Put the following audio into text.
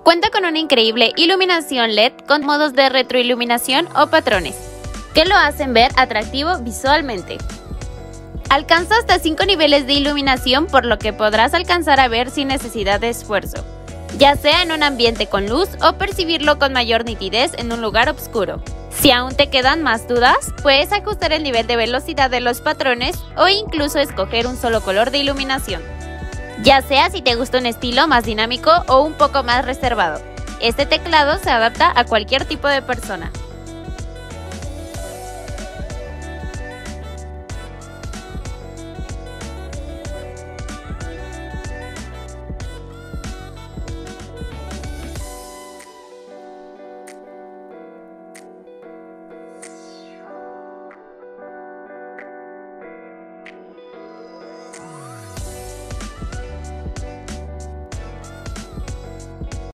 Cuenta con una increíble iluminación LED con modos de retroiluminación o patrones, que lo hacen ver atractivo visualmente. Alcanza hasta 5 niveles de iluminación, por lo que podrás alcanzar a ver sin necesidad de esfuerzo, ya sea en un ambiente con luz o percibirlo con mayor nitidez en un lugar oscuro. Si aún te quedan más dudas, puedes ajustar el nivel de velocidad de los patrones o incluso escoger un solo color de iluminación, ya sea si te gusta un estilo más dinámico o un poco más reservado. Este teclado se adapta a cualquier tipo de persona.